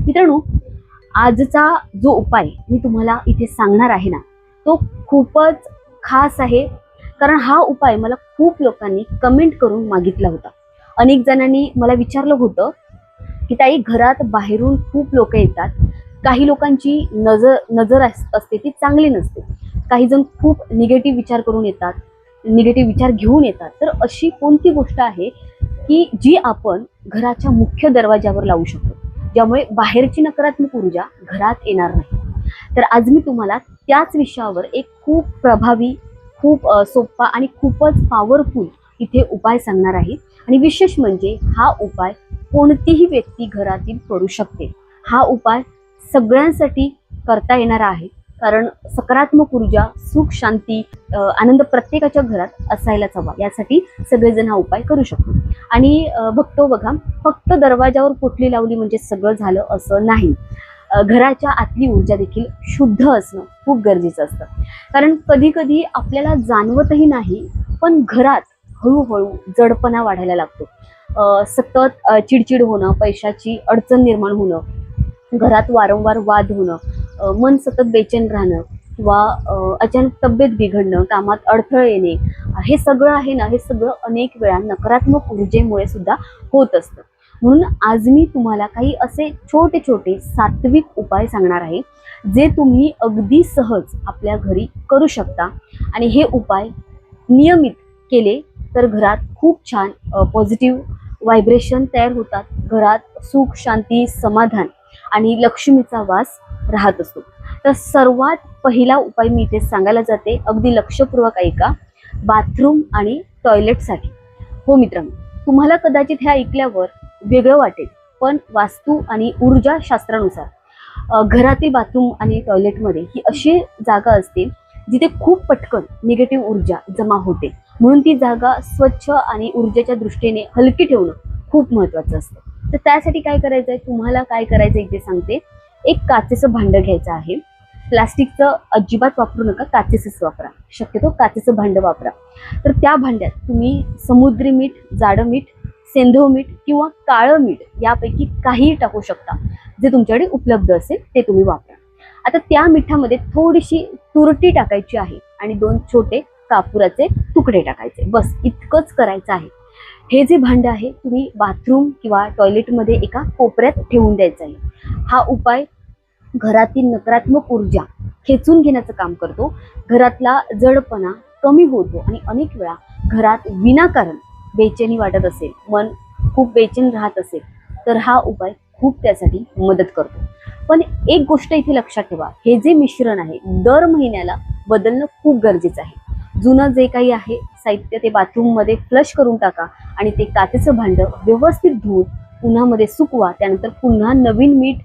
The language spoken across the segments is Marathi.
मित्रांनो, आजचा जो उपाय मी तुम्हाला इथे सांगणार आहे ना, तो खूपच खास आहे. कारण हा उपाय मला खूप लोकांनी कमेंट करून मागितला होता. अनेक जणांनी मला विचारलं होतं की ताई, घरात बाहेरून खूप लोक येतात, काही लोकांची नजर असते ती चांगली नसते, काही जण खूप निगेटिव्ह विचार करून येतात, निगेटिव्ह विचार घेऊन येतात. तर अशी कोणती गोष्ट आहे की जी आपण घराच्या मुख्य दरवाजावर लावू शकतो, ज्यामुळे बाहेरची नकारात्मक ऊर्जा घरात येणार नाही? तर आज मी तुम्हाला त्याच विषयावर एक खूप प्रभावी, खूप सोपा आणि खूपच पॉवरफुल इथे उपाय सांगणार आहे. आणि विशेष म्हणजे हा उपाय कोणतीही व्यक्ती घरातील करू शकते. हा उपाय सगळ्यांसाठी करता येणारा आहे. कारण सकारात्मक ऊर्जा, सुख, शांती, आनंद प्रत्येकाच्या घरात असायलाच हवा. यासाठी सगळेजण हा उपाय करू शकतो. आणि बघतो बघा, फक्त दरवाजावर पोटली लावली म्हणजे सगळं झालं असं नाही. घराच्या आतली ऊर्जा देखील शुद्ध असणं खूप गरजेचं असतं. कारण कधी कधी आपल्याला जाणवतही नाही, पण घरात हळूहळू जडपणा वाढायला लागतो. सतत चिडचिड होणं, पैशाची अडचण निर्माण होणं, घरात वारंवार वाद होणं, मन सतत बेचैन राहणं, किंवा अचानक तब्येत बिघडणं, कामात अडथळे येणे, हे सगळं आहे ना, हे सगळं अनेक वेळा नकारात्मक ऊर्जेमुळे सुद्धा होत असतं. म्हणून आज मी तुम्हाला काही असे छोटे छोटे सात्विक उपाय सांगणार आहे, जे तुम्ही अगदी सहज आपल्या घरी करू शकता. आणि हे उपाय नियमित केले तर घरात खूप छान पॉझिटिव्ह व्हायब्रेशन तयार होतात. घरात सुख, शांती, समाधान आणि लक्ष्मीचा वास राहत असतो. तर सर्वात पहिला उपाय मी इथे सांगायला जाते, अगदी लक्षपूर्वक ऐका. बाथरूम आणि टॉयलेटसाठी. हो मित्रांनो, तुम्हाला कदाचित हे ऐकल्यावर वेगळं वाटेल, पण वास्तू आणि ऊर्जा शास्त्रानुसार घरातील बाथरूम आणि टॉयलेटमध्ये ही अशी जागा असते जिथे खूप पटकन निगेटिव्ह ऊर्जा जमा होते. म्हणून ती जागा स्वच्छ आणि ऊर्जेच्या दृष्टीने हलकी ठेवणं खूप महत्त्वाचं असतं. तर त्यासाठी काय करायचं आहे, तुम्हाला काय करायचं इथे सांगते. एक काचेचं भांडं घ्यायचं आहे. प्लास्टिकचं अजिबात वापरू नका, काचेचंच वापरा. शक्यतो काचेचं भांडं वापरा. तर त्या भांड्यात तुम्ही समुद्री मीठ, जाडं मीठ, सेंधव मीठ किंवा काळं मीठ यापैकी काहीही टाकू शकता. जे तुमच्याकडे उपलब्ध असेल ते तुम्ही वापरा. आता त्या मिठामध्ये थोडीशी तुरटी टाकायची आहे आणि 2 छोटे कापुराचे तुकडे टाकायचे. बस इतकंच करायचं आहे. हे जे भांडं आहे तुम्ही बाथरूम किंवा टॉयलेटमध्ये एका कोपऱ्यात ठेवून द्यायचं आहे. हा उपाय घरातील नकारात्मक ऊर्जा खेचून घेण्याचं काम करतो. घरातला जडपणा कमी होतो आणि अनेक वेळा घरात विनाकारण बेचैनी वाटत असेल, मन खूप बेचैन राहत असेल, तर हा उपाय खूप त्यासाठी मदत करतो. पण एक गोष्ट इथे लक्षात ठेवा, हे जे मिश्रण आहे दर महिन्याला बदलणं खूप गरजेचं आहे. जुनं जे काही आहे साहित्य ते बाथरूममध्ये फ्लश करून टाका आणि ते काचेचं भांडं व्यवस्थित धुवून उन्हामध्ये सुकवा. त्यानंतर पुन्हा नवीन मीठ,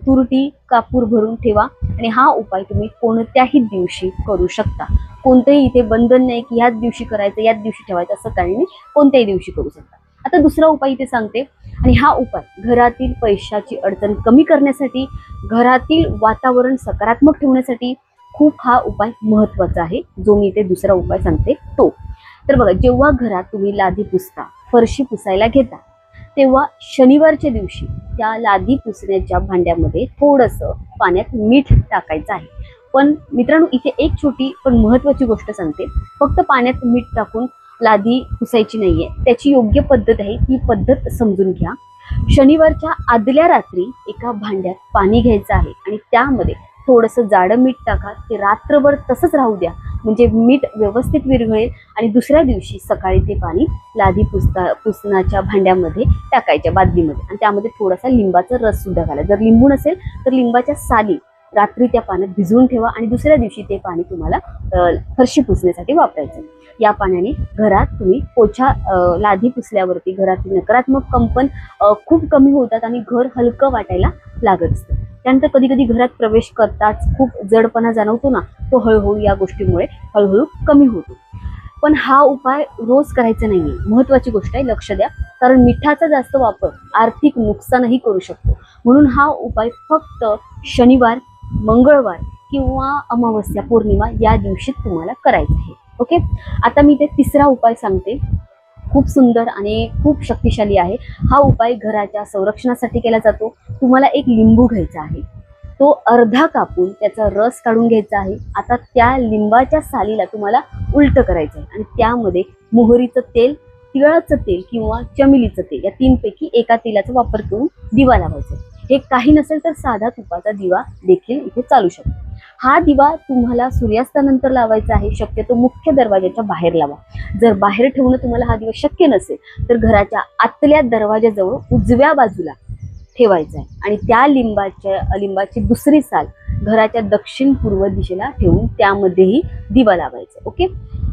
तुरटी, कापूर भरून ठेवा. आणि हा उपाय तुम्ही कोणत्याही दिवशी करू शकता. कोणतंही इथे बंधन नाही की ह्याच दिवशी करायचं, याच दिवशी ठेवायचं, असं काही नाही. कोणत्याही दिवशी करू शकता. आता दुसरा उपाय इथे सांगते. आणि हा उपाय घरातील पैशाची अडचण कमी करण्यासाठी, घरातील वातावरण सकारात्मक ठेवण्यासाठी खूप हा उपाय महत्त्वाचा आहे, जो मी इथे दुसरा उपाय सांगते तो. तर बघा, जेव्हा घरात तुम्ही लादी पुसता, फरशी पुसायला घेता, तेव्हा शनिवारच्या दिवशी त्या लादी पुसण्याच्या भांड्यामध्ये थोडंसं पाण्यात मीठ टाकायचं आहे. पण मित्रांनो, इथे एक छोटी पण महत्त्वाची गोष्ट सांगते. फक्त पाण्यात मीठ टाकून लादी पुसायची नाहीये, त्याची योग्य पद्धत आहे. ती पद्धत समजून घ्या. शनिवारच्या आदल्या रात्री एका भांड्यात पाणी घ्यायचं आहे आणि त्यामध्ये थोडंसं जाडं मीठ टाका. ते रात्रभर तसंच राहू द्या, म्हणजे मीठ व्यवस्थित विरघळेल. आणि दुसऱ्या दिवशी सकाळी ते पाणी लादी पुसण्याच्या भांड्यामध्ये टाकायच्या, बादलीमध्ये. आणि त्यामध्ये थोडासा लिंबाचा रस सुद्धा घाला. जर लिंबू नसेल तर लिंबाच्या साली रात्री त्या पाण्यात भिजवून ठेवा आणि दुसऱ्या दिवशी ते पाणी तुम्हाला फरशी पुसण्यासाठी वापरायचं. या पाण्याने घरात तुम्ही पोछा, लादी पुसल्यावरती घरातील नकारात्मक कंपन खूप कमी होतात आणि घर हलकं वाटायला लागत असतं. त्यानंतर कधी कधी घरात प्रवेश करताच खूप जडपणा जाणवतो ना, तो हळूहळू या गोष्टीमुळे हळूहळू कमी होतो. पण हा उपाय रोज करायचा नाहीये. महत्वाची गोष्ट आहे, लक्ष द्या. कारण मिठाचा जास्त वापर आर्थिक नुकसानही करू शकतो. म्हणून हा उपाय फक्त शनिवार, मंगळवार किंवा अमावस्या, पौर्णिमा या दिवशी तुम्हाला करायचं आहे. ओके. आता मी ते तिसरा उपाय सांगते. खूप सुंदर आणि खूप शक्तिशाली आहे. हा उपाय घराच्या संरक्षणासाठी केला जातो. तुम्हाला एक लिंबू घ्यायचा आहे, तो अर्धा कापून त्याचा रस काढून घ्यायचा आहे. आता त्या लिंबाच्या सालीला तुम्हाला उलट करायचं आहे आणि त्यामध्ये मोहरीचं तेल, तिळाचं तेल किंवा चमेलीचं तेल या तीनपैकी एका तेलाचा वापर करून दिवा लावायचा. हे काही नसेल तर साधा तुपाचा दिवा देखील इथे चालू शकतो. हा दिवा तुम्हाला सूर्यास्तानंतर लावायचा आहे. शक्यतो मुख्य दरवाजाच्या बाहेर लावा. जर बाहेर ठेवणं तुम्हाला हा दिवा शक्य नसेल तर घराच्या आतल्या दरवाजाजवळ उजव्या बाजूला ठेवायचा आहे आणि त्या लिंबाची दुसरी साल घराच्या दक्षिण पूर्व दिशेला ठेवून त्यामध्येही दिवा लावायचा. ओके.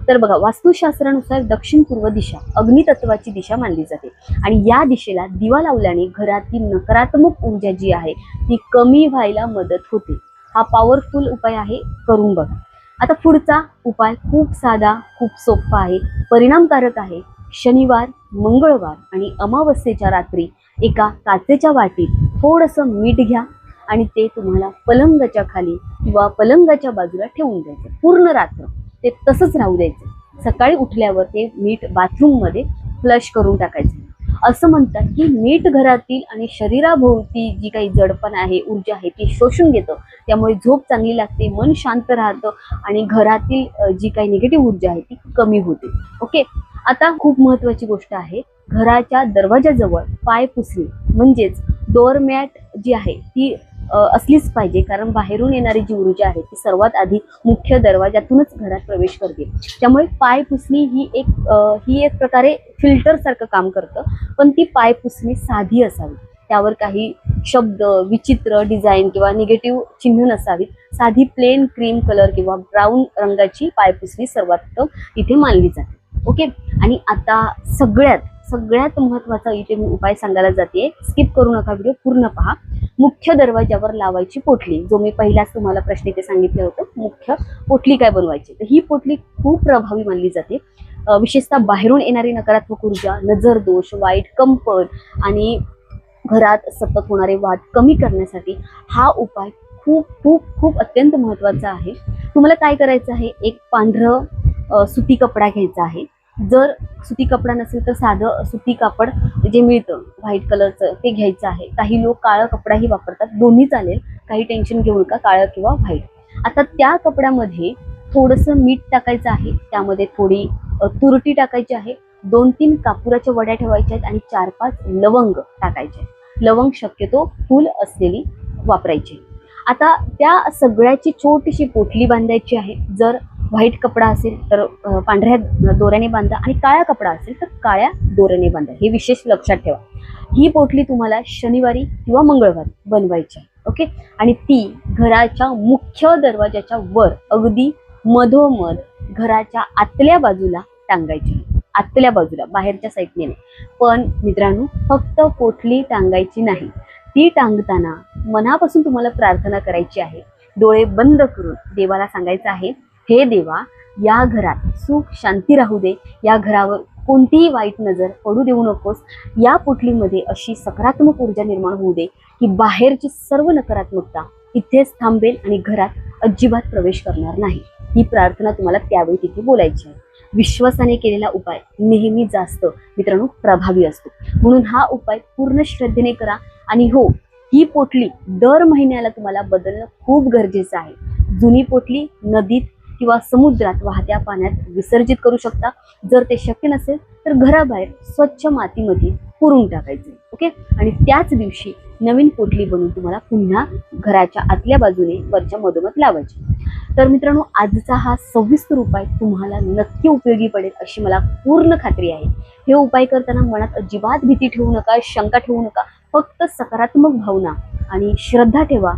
तर बघा, वास्तुशास्त्रानुसार दक्षिण पूर्व दिशा अग्नितत्वाची दिशा मानली जाते आणि या दिशेला दिवा लावल्याने घरातील नकारात्मक ऊर्जा जी आहे ती कमी व्हायला मदत होते. हा पॉवरफुल उपाय आहे, करून बघा. आता पुढचा उपाय खूप साधा, खूप सोपा आहे, परिणामकारक आहे. शनिवार, मंगळवार आणि अमावस्येच्या रात्री एका काचेच्या वाटीत थोडंसं मीठ घ्या आणि ते तुम्हाला पलंगाच्या खाली किंवा पलंगाच्या बाजूला ठेवून द्यायचं. पूर्ण रात्र ते तसंच राहू द्यायचं. सकाळी उठल्यावर ते मीठ बाथरूममध्ये फ्लश करून टाकायचं. असं म्हणतात की मीठ घरातील आणि शरीराभोवती जी काही जडपण आहे, ऊर्जा आहे, ती शोषून घेतं. त्यामुळे झोप चांगली लागते, मन शांत राहतं आणि घरातील जी काही निगेटिव्ह ऊर्जा आहे ती कमी होते. ओके. आता खूप महत्त्वाची गोष्ट आहे, घराच्या दरवाजाजवळ पाय पुसणे म्हणजेच डोअरमॅट जी आहे ती असलीच पाहिजे, कारण बाहेरून येणारी जी ऊर्जा आहे ती सर्वात आधी मुख्य दरवाजातूनच घरात प्रवेश करते. त्यामुळे पाय पुसणी ही एक प्रकारे फिल्टर सारखं काम करतं. पण ती पाय पुसणी साधी असावी, त्यावर काही शब्द, विचित्र डिझाईन किंवा निगेटिव्ह चिन्ह नसावीत. साधी प्लेन क्रीम कलर किंवा ब्राऊन रंगाची पाय पुसणी सर्वात इथे मानली जाते. ओके. आणि आता सगळ्यात महत्त्वाचा इथे मी उपाय सांगायला जाते, स्किप करू नका, व्हिडिओ पूर्ण पहा. मुख्य दरवाजावर लावायची पोटली, जो मी पहिलाच तुम्हाला प्रश्न इथे सांगितलं होतं, मुख्य पोटली काय बनवायची. तर ही पोटली खूप प्रभावी मानली जाते. विशेषतः बाहेरून येणारी नकारात्मक ऊर्जा, नजर दोष, वाईट कंपन आणि घरात सतत होणारे वाद कमी करण्यासाठी हा उपाय खूप खूप खूप अत्यंत महत्त्वाचा आहे. तुम्हाला काय करायचं आहे, एक पांढरं सुती कपडा घ्यायचा आहे. जर सुती कपडा नसेल तर साधं सुती कापड जे मिळतं व्हाईट कलरचं ते घ्यायचं आहे. काही लोक काळा कपडाही वापरतात, दोन्ही चालेल, काही टेन्शन घेऊ नका, काळं किंवा व्हाईट. आता त्या कपड्यामध्ये थोडंसं मीठ टाकायचं आहे, त्यामध्ये थोडी तुरटी टाकायची आहे, 2-3 कापुराच्या वड्या ठेवायच्या आहेत आणि 4-5 लवंग टाकायचे आहेत. लवंग शक्यतो फुल असलेली वापरायची. आता त्या सगळ्याची छोटीशी पोटली बांधायची आहे. जर व्हाईट कपडा असेल तर पांढऱ्या दोऱ्याने बांधा आणि काळा कपडा असेल तर काळ्या दोऱ्याने बांधा. हे विशेष लक्षात ठेवा. ही पोटली तुम्हाला शनिवारी किंवा मंगळवारी बनवायची आहे. ओके. आणि ती घराच्या मुख्य दरवाजाच्या वर अगदी मधोमध घराच्या आतल्या बाजूला टांगायची. आतल्या बाजूला, बाहेरच्या साईडने नाही. पण मित्रांनो, फक्त पोटली टांगायची नाही, ती टांगताना मनापासून तुम्हाला प्रार्थना करायची आहे. डोळे बंद करून देवाला सांगायचं आहे, हे देवा, या घरात सुख शांती राहू दे, या घरावर कोणतीही वाईट नजर पडू देऊ नकोस. या पोटलीमध्ये अशी सकारात्मक ऊर्जा निर्माण होऊ दे की बाहेरची सर्व नकारात्मकता इथेच थांबेल आणि घरात अजिबात प्रवेश करणार नाही. ही प्रार्थना तुम्हाला त्यावेळी तिथे बोलायची आहे. विश्वासाने केलेला उपाय नेहमी जास्त मित्रांनो प्रभावी असतो. म्हणून हा उपाय पूर्ण श्रद्धेने करा. आणि हो, ही पोटली दर महिन्याला तुम्हाला बदलणं खूप गरजेचं आहे. जुनी पोटली नदीत किंवा समुद्रात वाहत्या पाण्यात विसर्जित करू शकता. जर ते शक्य नसेल तर घराबाहेर स्वच्छ मातीमध्ये पुरून टाकायचे. ओके. आणि त्याच दिवशी नवीन पोटली बनवून तुम्हाला पुन्हा घराच्या आतल्या बाजूने वरच्या मधोमध लावायची. तर मित्रांनो, आजचा हा सविस्तर उपाय तुम्हाला नक्की उपयोगी पडेल अशी मला पूर्ण खात्री आहे. हे उपाय करताना मनात अजिबात भीती ठेवू नका, शंका ठेवू नका. फक्त सकारात्मक भावना आणि श्रद्धा ठेवा,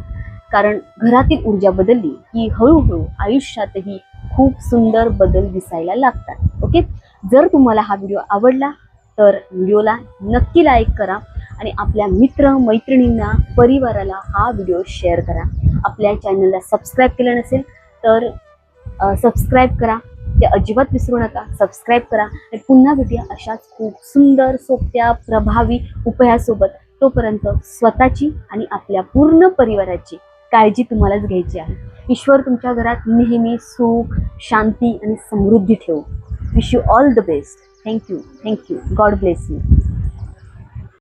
कारण घरातील ऊर्जा बदलली की हळूहळू आयुष्यातही खूप सुंदर बदल दिसायला लागतात. ओके. जर तुम्हाला हा व्हिडिओ आवडला तर व्हिडिओला नक्की लाईक करा आणि आपल्या मित्र मैत्रिणींना, परिवाराला हा व्हिडिओ शेअर करा. आपल्या चॅनलला सबस्क्राईब केलं नसेल तर सबस्क्राईब करा, ते अजिबात विसरू नका. सबस्क्राईब करा आणि पुन्हा भेटूया अशाच खूप सुंदर, सोप्या, प्रभावी उपायासोबत. तोपर्यंत स्वतःची आणि आपल्या पूर्ण परिवाराची काळजी तुम्हालाच घ्यायची आहे. ईश्वर तुमच्या घरात नेहमी सुख, शांती आणि समृद्धी ठेवो. Wish you all the best. Thank you. God bless you.